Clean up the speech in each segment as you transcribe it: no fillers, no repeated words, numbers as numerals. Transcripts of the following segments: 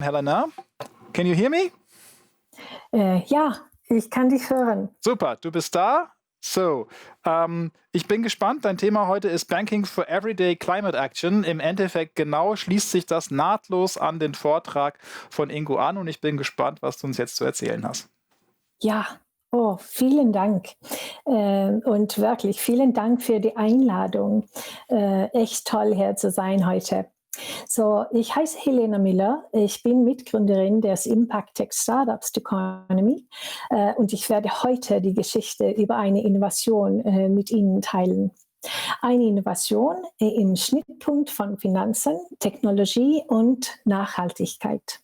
Helena. Can you hear me? Ja, ich kann dich hören. Super, du bist da. So, ich bin gespannt. Dein Thema heute ist Banking for Everyday Climate Action. Im Endeffekt genau schließt sich das nahtlos an den Vortrag von Ingo an und ich bin gespannt, was du uns jetzt zu erzählen hast. Ja, vielen Dank. Und wirklich vielen Dank für die Einladung. Echt toll, hier zu sein heute. So, ich heiße Helena Mueller. Ich bin Mitgründerin des Impact Tech Startups Doconomy und ich werde heute die Geschichte über eine Innovation mit Ihnen teilen. Eine Innovation im Schnittpunkt von Finanzen, Technologie und Nachhaltigkeit.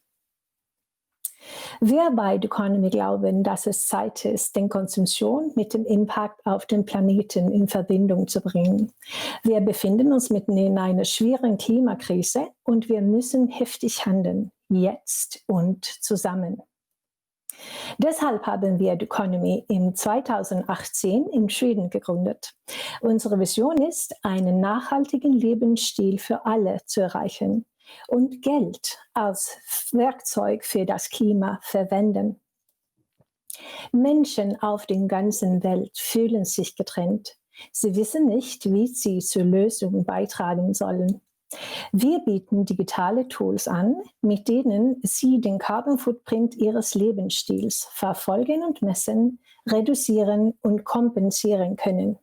Wir bei Doconomy glauben, dass es Zeit ist, den Konsumtion mit dem Impact auf den Planeten in Verbindung zu bringen. Wir befinden uns mitten in einer schwierigen Klimakrise und wir müssen heftig handeln, jetzt und zusammen. Deshalb haben wir Doconomy im 2018 in Schweden gegründet. Unsere Vision ist, einen nachhaltigen Lebensstil für alle zu erreichen und Geld als Werkzeug für das Klima verwenden. Menschen auf der ganzen Welt fühlen sich getrennt. Sie wissen nicht, wie sie zur Lösung beitragen sollen. Wir bieten digitale Tools an, mit denen Sie den Carbon Footprint Ihres Lebensstils verfolgen und messen, reduzieren und kompensieren können.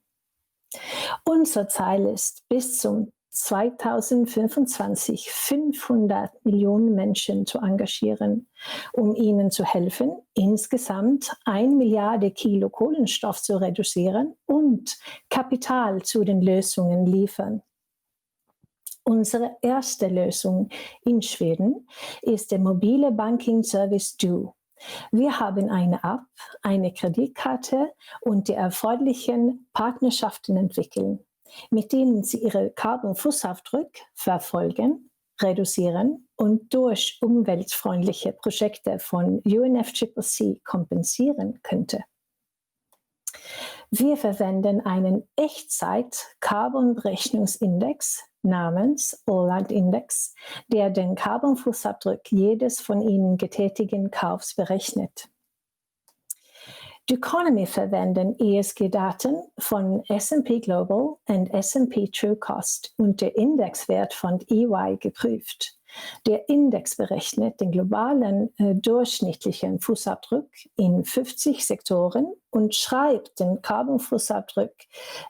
Unser Ziel ist, bis zum 2025 500 Millionen Menschen zu engagieren, um ihnen zu helfen, insgesamt 1 Milliarde Kilo Kohlenstoff zu reduzieren und Kapital zu den Lösungen liefern. Unsere erste Lösung in Schweden ist der mobile Banking Service Do. Wir haben eine App, eine Kreditkarte und die erforderlichen Partnerschaften entwickelt, mit denen Sie Ihre Carbon-Fußabdruck verfolgen, reduzieren und durch umweltfreundliche Projekte von UNFCCC kompensieren könnte. Wir verwenden einen Echtzeit-Carbon-Berechnungsindex namens All-Land-Index, der den Carbon-Fußabdruck jedes von Ihnen getätigten Kaufs berechnet. Doconomy verwenden ESG-Daten von S&P Global und S&P True Cost und der Indexwert von EY geprüft. Der Index berechnet den globalen durchschnittlichen Fußabdruck in 50 Sektoren und schreibt den Carbon-Fußabdruck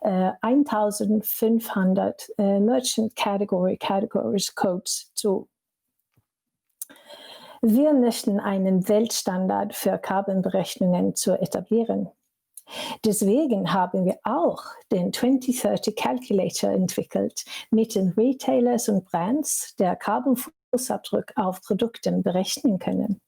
1500 Merchant Categories Codes zu. Wir möchten einen Weltstandard für Carbon-Berechnungen zu etablieren. Deswegen haben wir auch den 2030 Calculator entwickelt, mit den Retailers und Brands der Carbon-Fußabdruck auf Produkten berechnen können.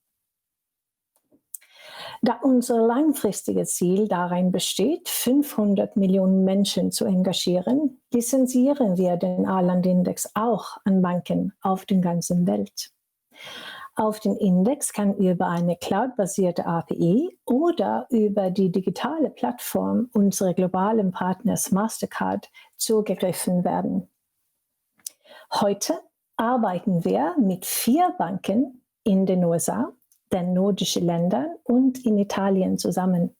Da unser langfristiges Ziel darin besteht, 500 Millionen Menschen zu engagieren, lizenzieren wir den All-Land-Index auch an Banken auf der ganzen Welt. Auf den Index kann über eine cloudbasierte API oder über die digitale Plattform unserer globalen Partners Mastercard zugegriffen werden. Heute arbeiten wir mit 4 Banken in den USA, den nordischen Ländern und in Italien zusammen.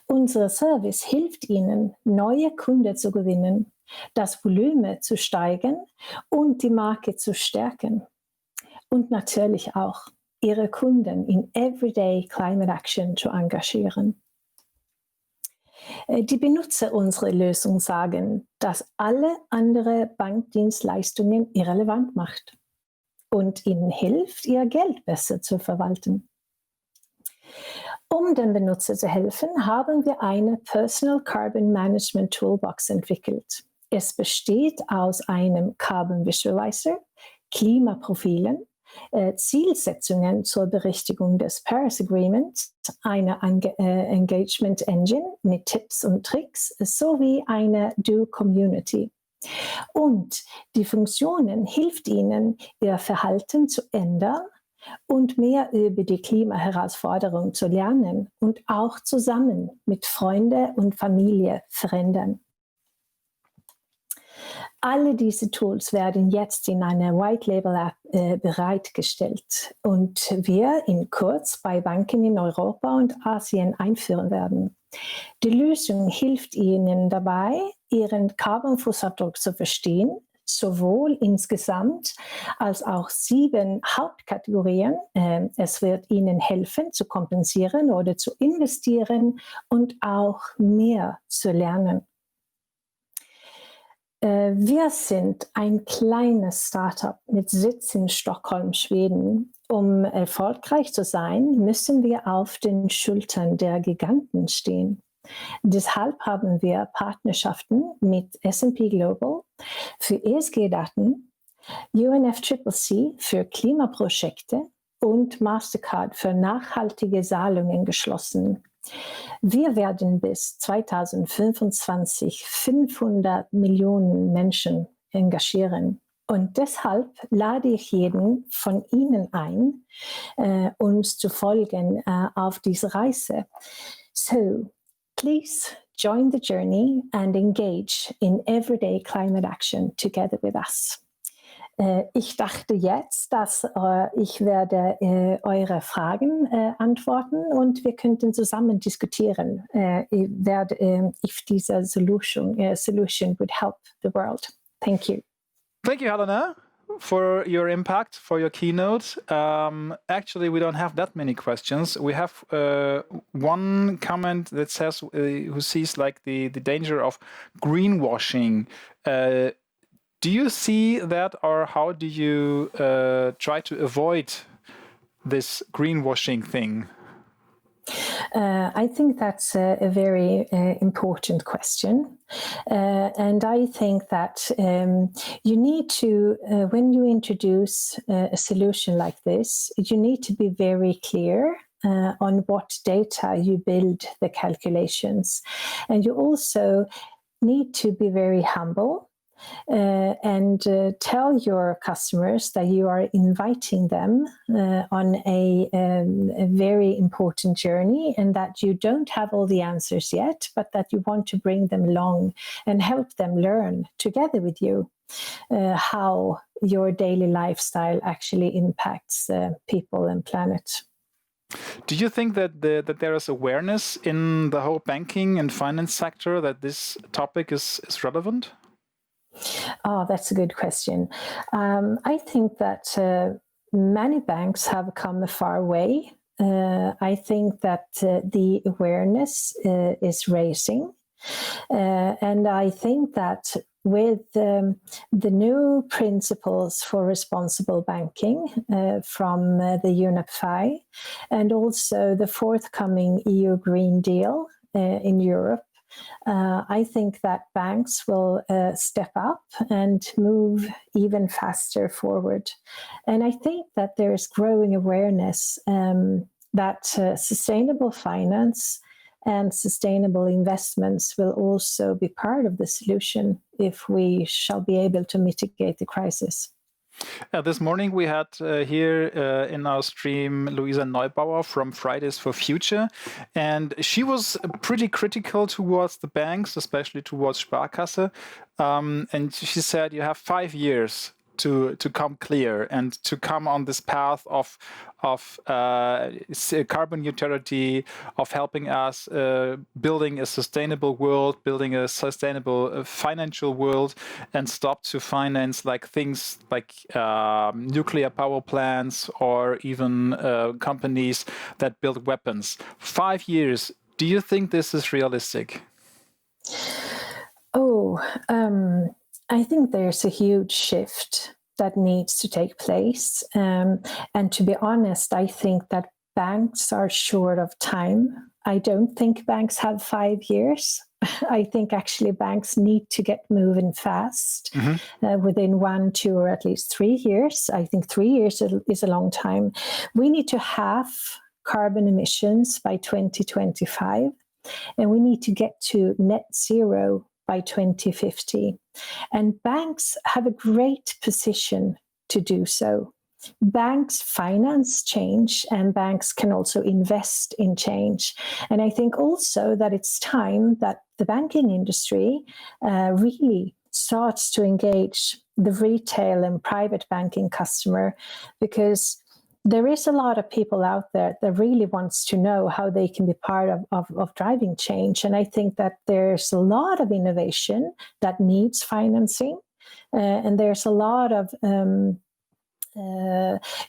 Unser Service hilft Ihnen, neue Kunden zu gewinnen, das Volumen zu steigern und die Marke zu stärken. Und natürlich auch, Ihre Kunden in Everyday Climate Action zu engagieren. Die Benutzer unserer Lösung sagen, dass alle anderen Bankdienstleistungen irrelevant macht und ihnen hilft, ihr Geld besser zu verwalten. Um den Benutzer zu helfen, haben wir eine Personal Carbon Management Toolbox entwickelt. Es besteht aus einem Carbon Visualizer, Klimaprofilen, Zielsetzungen zur Berichtigung des Paris Agreements, eine Engagement Engine mit Tipps und Tricks sowie eine Do-Community. Und die Funktionen hilft Ihnen, Ihr Verhalten zu ändern und mehr über die Klimaherausforderung zu lernen und auch zusammen mit Freunden und Familie verändern. Alle diese Tools werden jetzt in einer White-Label-App bereitgestellt und wir in kurz bei Banken in Europa und Asien einführen werden. Die Lösung hilft Ihnen dabei, Ihren Carbon-Fußabdruck zu verstehen, sowohl insgesamt als auch 7 Hauptkategorien. Es wird Ihnen helfen, zu kompensieren oder zu investieren und auch mehr zu lernen. Wir sind ein kleines Startup mit Sitz in Stockholm, Schweden. Um erfolgreich zu sein, müssen wir auf den Schultern der Giganten stehen. Deshalb haben wir Partnerschaften mit S&P Global für ESG-Daten, UNFCCC für Klimaprojekte und Mastercard für nachhaltige Zahlungen geschlossen. Wir werden bis 2025 500 Millionen Menschen engagieren. Und deshalb lade ich jeden von Ihnen ein, uns zu folgen auf diese Reise. So, please join the journey and engage in everyday climate action together with us. Ich dachte jetzt, dass ich werde eure Fragen antworten und wir könnten zusammen diskutieren, if diese solution would help the world. Thank you. Thank you, Helena, for your impact, for your keynote. Actually, we don't have that many questions. We have one comment that says, who sees like the danger of greenwashing. Do you see that, or how do you try to avoid this greenwashing thing? I think that's a very important question. And I think that you need to, when you introduce a solution like this, you need to be very clear on what data you build the calculations. And you also need to be very humble. And tell your customers that you are inviting them on a very important journey and that you don't have all the answers yet, but that you want to bring them along and help them learn together with you how your daily lifestyle actually impacts people and planet. Do you think that there is awareness in the whole banking and finance sector that this topic is relevant? Oh, that's a good question. I think that many banks have come a far way. I think that the awareness is raising. And I think that with the new principles for responsible banking from the UNEP 5 and also the forthcoming EU Green Deal in Europe, I think that banks will step up and move even faster forward. And I think that there is growing awareness that sustainable finance and sustainable investments will also be part of the solution if we shall be able to mitigate the crisis. This morning we had here in our stream Luisa Neubauer from Fridays for Future, and she was pretty critical towards the banks, especially towards Sparkasse. And she said you have 5 years to come clear and to come on this path of carbon neutrality, of helping us building a sustainable world, building a sustainable financial world, and stop to finance like things like nuclear power plants or even companies that build weapons. 5 years. Do you think this is realistic? I think there's a huge shift that needs to take place. And to be honest, I think that banks are short of time. I don't think banks have 5 years. I think actually banks need to get moving fast within 1, 2, or at least 3 years. I think 3 years is a long time. We need to halve carbon emissions by 2025, and we need to get to net zero by 2050. And banks have a great position to do so. Banks finance change, and banks can also invest in change. And I think also that it's time that the banking industry really starts to engage the retail and private banking customer, because there is a lot of people out there that really wants to know how they can be part of driving change. And I think that there's a lot of innovation that needs financing. And there's a lot of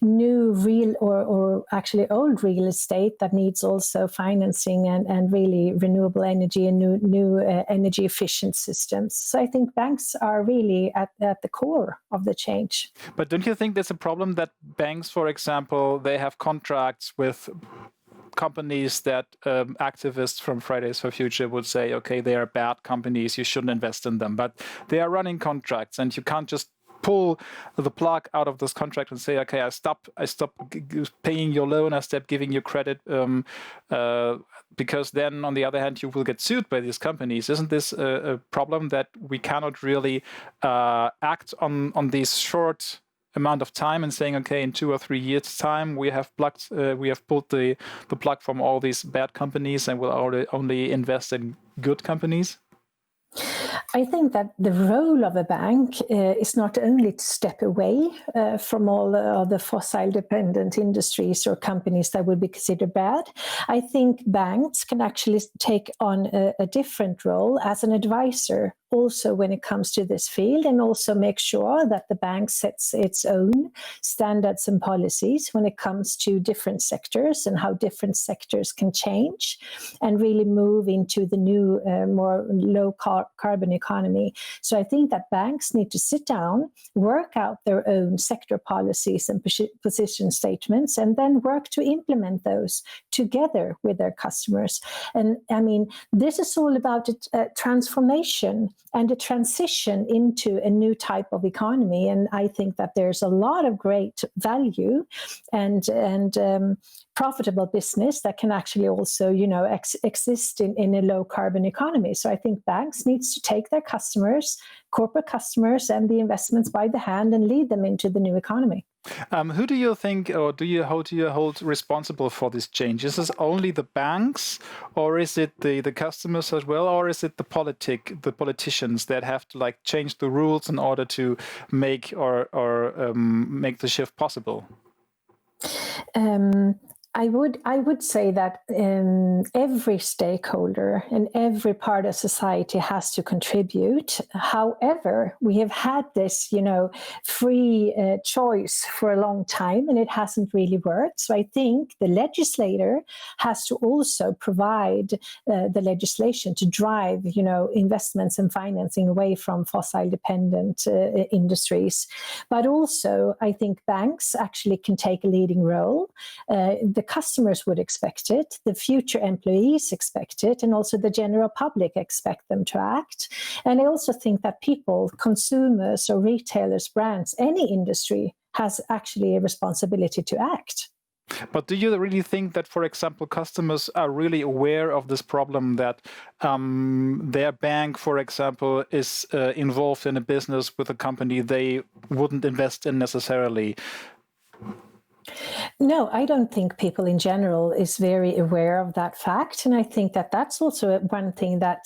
new real or actually old real estate that needs also financing and really renewable energy and new energy efficient systems. So I think banks are really at the core of the change. But don't you think there's a problem that banks, for example, they have contracts with companies that activists from Fridays for Future would say, okay, they are bad companies, you shouldn't invest in them, but they are running contracts and you can't just pull the plug out of this contract and say, okay, I stop paying your loan, I stop giving you credit, because then on the other hand, you will get sued by these companies. Isn't this a problem that we cannot really act on these short amount of time and saying, okay, in 2 or 3 years' time, we have pulled the plug from all these bad companies and will only invest in good companies? I think that the role of a bank is not only to step away from all the fossil-dependent industries or companies that would be considered bad. I think banks can actually take on a different role as an advisor also when it comes to this field, and also make sure that the bank sets its own standards and policies when it comes to different sectors and how different sectors can change and really move into the new more low carbon economy. So I think that banks need to sit down, work out their own sector policies and position statements, and then work to implement those together with their customers. And I mean, this is all about transformation and a transition into a new type of economy. And I think that there's a lot of great value and profitable business that can actually also, exist in a low carbon economy. So I think banks needs to take their customers, corporate customers, and the investments by the hand and lead them into the new economy. Who do you think, or how do you hold responsible for this change? Is this only the banks, or is it the customers as well, or is it the politicians that have to change the rules in order to make make the shift possible? I would say that every stakeholder and every part of society has to contribute. However, we have had this, free choice for a long time, and it hasn't really worked. So I think the legislator has to also provide the legislation to drive, investments and financing away from fossil-dependent industries. But also, I think banks actually can take a leading role. The customers would expect it, the future employees expect it, and also the general public expect them to act. And I also think that people, consumers or retailers, brands, any industry has actually a responsibility to act. But do you really think that, for example, customers are really aware of this problem, that their bank, for example, is involved in a business with a company they wouldn't invest in necessarily? No, I don't think people in general is very aware of that fact. And I think that that's also one thing that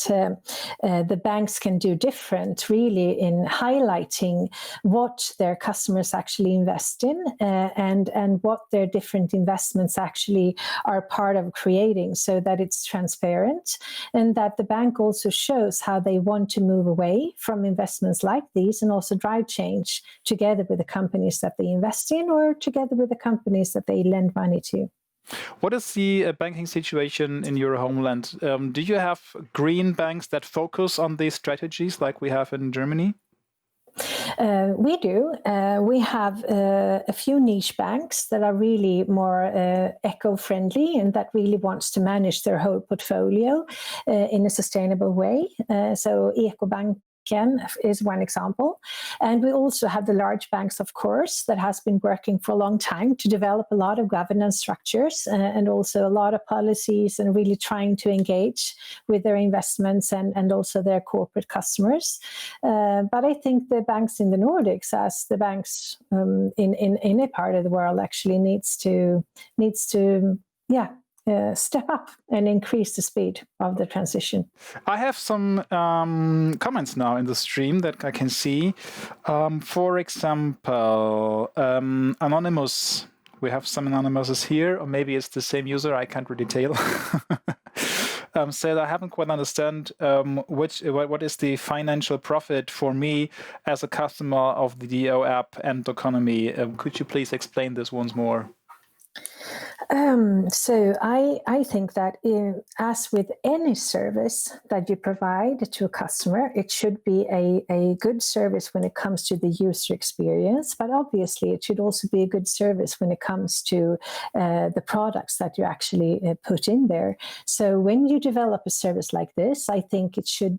the banks can do different, really, in highlighting what their customers actually invest in and what their different investments actually are part of creating, so that it's transparent, and that the bank also shows how they want to move away from investments like these and also drive change together with the companies that they invest in or together with the companies that they lend money to. What is the banking situation in your homeland? Do you have green banks that focus on these strategies like we have in Germany? We do. We have a few niche banks that are really more eco-friendly and that really wants to manage their whole portfolio in a sustainable way. So EcoBank is one example. And we also have the large banks, of course, that has been working for a long time to develop a lot of governance structures and also a lot of policies, and really trying to engage with their investments and also their corporate customers. But I think the banks in the Nordics, as the banks in a part of the world, actually needs to step up and increase the speed of the transition. I have some comments now in the stream that I can see. For example, Anonymous. We have some Anonymouses here, or maybe it's the same user. I can't really tell. Said I haven't quite understand what is the financial profit for me as a customer of the DO app and Doconomy. Could you please explain this once more? So I think that as with any service that you provide to a customer, it should be a good service when it comes to the user experience, but obviously it should also be a good service when it comes to the products that you actually put in there. So when you develop a service like this, I think it should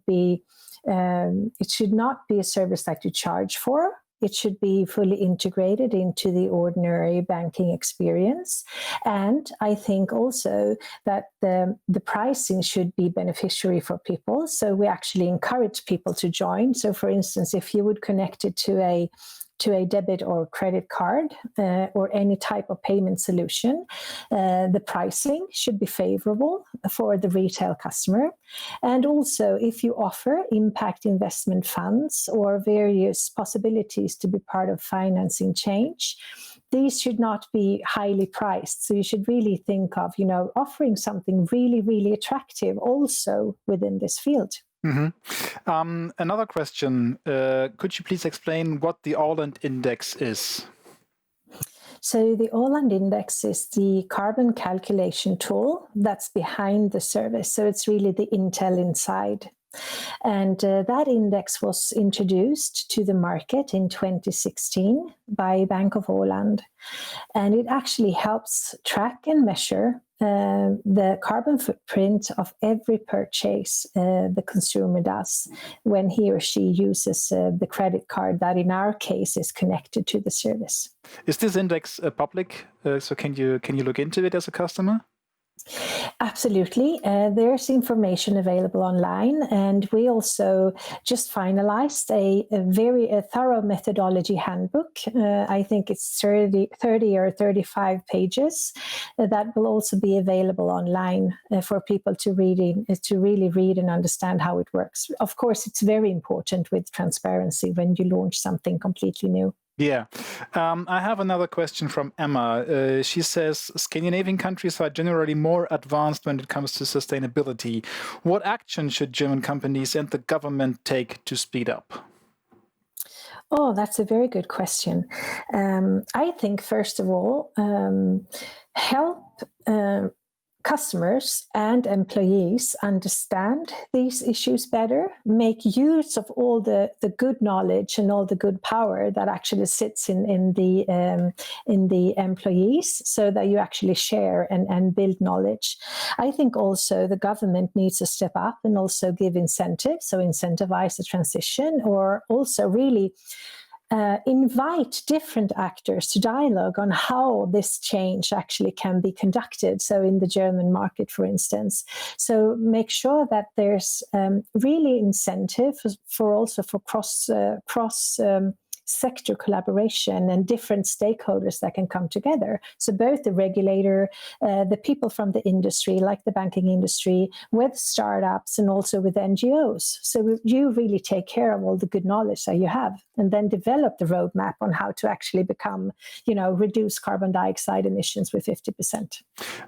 not be a service that you charge for. It should be fully integrated into the ordinary banking experience. And I think also that the pricing should be beneficiary for people. So we actually encourage people to join. So for instance, if you would connect it to a debit or credit card or any type of payment solution, the pricing should be favorable for the retail customer. And also, if you offer impact investment funds or various possibilities to be part of financing change, these should not be highly priced. So you should really think of, offering something really, really attractive also within this field. Mm-hmm. Another question. Could you please explain what the Orland Index is? So the Orland Index is the carbon calculation tool that's behind the service. So it's really the intel inside. And that index was introduced to the market in 2016 by Bank of Holland. And it actually helps track and measure the carbon footprint of every purchase the consumer does when he or she uses the credit card that in our case is connected to the service. Is this index public? So can you look into it as a customer? Absolutely. There's information available online, and we also just finalized a very thorough methodology handbook. I think it's 30 or 35 pages that will also be available online for people to really read and understand how it works. Of course, it's very important with transparency when you launch something completely new. Yeah. I have another question from Emma. She says, Scandinavian countries are generally more advanced when it comes to sustainability. What action should German companies and the government take to speed up? Oh, that's a very good question. I think, first of all, help customers and employees understand these issues better, make use of all the good knowledge and all the good power that actually sits in the employees, so that you actually share and build knowledge. I think also the government needs to step up and also give incentives, so incentivize the transition, or also really invite different actors to dialogue on how this change actually can be conducted. So in the German market, for instance, so make sure that there's really incentive for cross sector collaboration and different stakeholders that can come together. So both the regulator, the people from the industry, like the banking industry, with startups and also with NGOs. So you really take care of all the good knowledge that you have, and then develop the roadmap on how to actually become, reduce carbon dioxide emissions with 50%.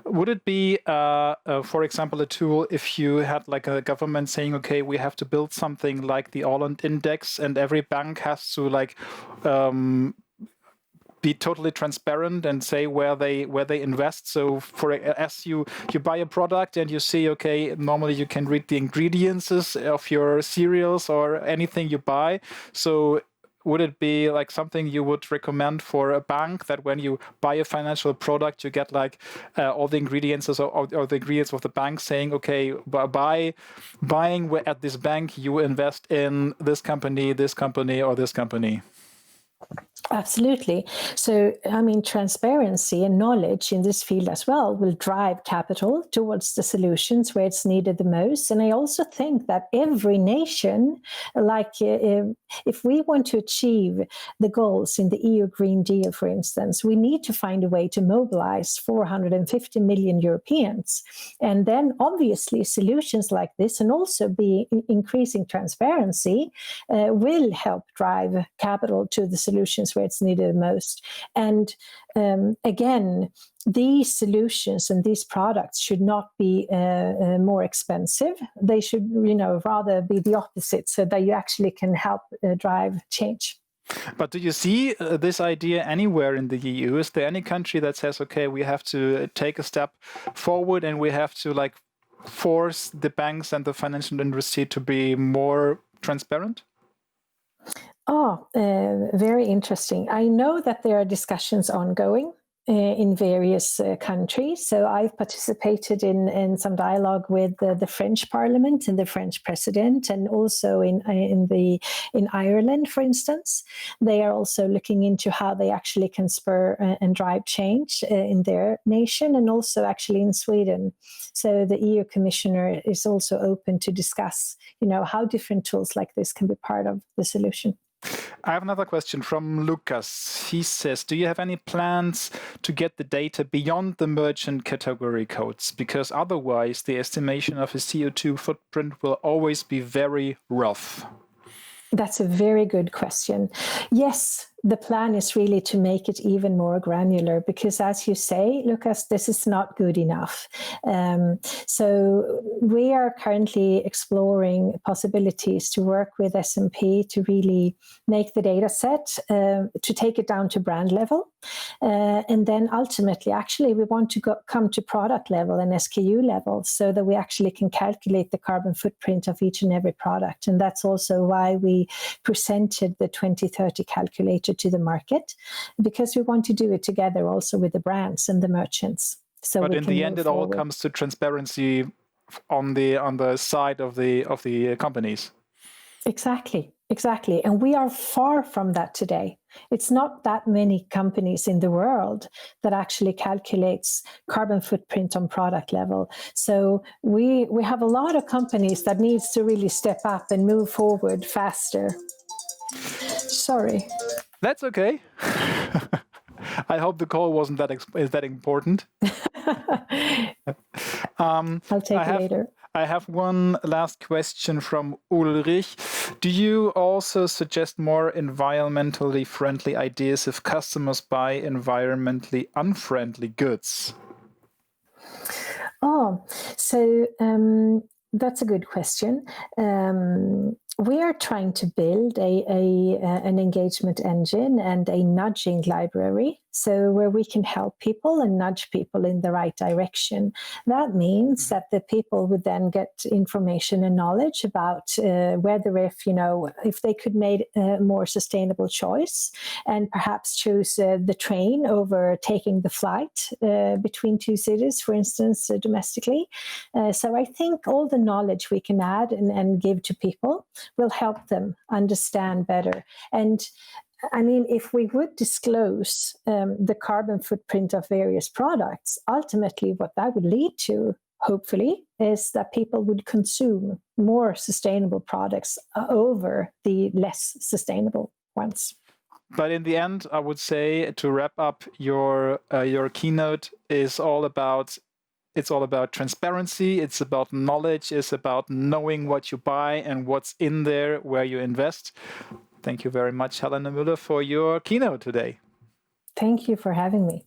Would it be, for example, a tool if you had like a government saying, okay, we have to build something like the Orland Index, and every bank has to be totally transparent and say where they invest. So as you buy a product and you see, okay, normally you can read the ingredients of your cereals or anything you buy. So would it be like something you would recommend for a bank, that when you buy a financial product, you get like all the ingredients or the ingredients of the bank saying, okay, by buying at this bank, you invest in this company, or this company? Absolutely. So, I mean, transparency and knowledge in this field as well will drive capital towards the solutions where it's needed the most. And I also think that every nation, like if we want to achieve the goals in the EU Green Deal, for instance, we need to find a way to mobilize 450 million Europeans. And then obviously solutions like this and also be increasing transparency will help drive capital to the solutions where it's needed the most. And again, these solutions and these products should not be more expensive. They should, rather be the opposite, so that you actually can help drive change. But do you see this idea anywhere in the EU? Is there any country that says, okay, we have to take a step forward and we have to force the banks and the financial industry to be more transparent? Oh, very interesting. I know that there are discussions ongoing in various countries. So I've participated in some dialogue with the French Parliament and the French President, and also in Ireland, for instance. They are also looking into how they actually can spur and drive change in their nation, and also actually in Sweden. So the EU Commissioner is also open to discuss, how different tools like this can be part of the solution. I have another question from Lucas. He says, do you have any plans to get the data beyond the merchant category codes? Because otherwise the estimation of a CO2 footprint will always be very rough. That's a very good question. Yes, the plan is really to make it even more granular because, as you say, Lucas, this is not good enough. So we are currently exploring possibilities to work with S&P to really make the data set, to take it down to brand level. And then ultimately, actually, we want to come to product level and SKU level so that we actually can calculate the carbon footprint of each and every product. And that's also why we presented the 2030 calculator to the market, because we want to do it together also with the brands and the merchants. So but in the end, it all comes to transparency on the side of the companies. Exactly. And we are far from that today. It's not that many companies in the world that actually calculates carbon footprint on product level. So we have a lot of companies that needs to really step up and move forward faster. Sorry. That's okay. I hope the call wasn't that important. I'll take it later. I have one last question from Ulrich. Do you also suggest more environmentally friendly ideas if customers buy environmentally unfriendly goods? Oh, so that's a good question. We are trying to build an engagement engine and a nudging library, so where we can help people and nudge people in the right direction. That means that the people would then get information and knowledge about whether if they could make a more sustainable choice and perhaps choose the train over taking the flight between two cities, for instance, domestically. So I think all the knowledge we can add and give to people will help them understand better. And I mean, if we would disclose the carbon footprint of various products, ultimately what that would lead to, hopefully, is that people would consume more sustainable products over the less sustainable ones. But in the end, I would say, to wrap up your keynote, it's all about transparency. It's about knowledge. It's about knowing what you buy and what's in there, where you invest. Thank you very much, Helena Mueller, for your keynote today. Thank you for having me.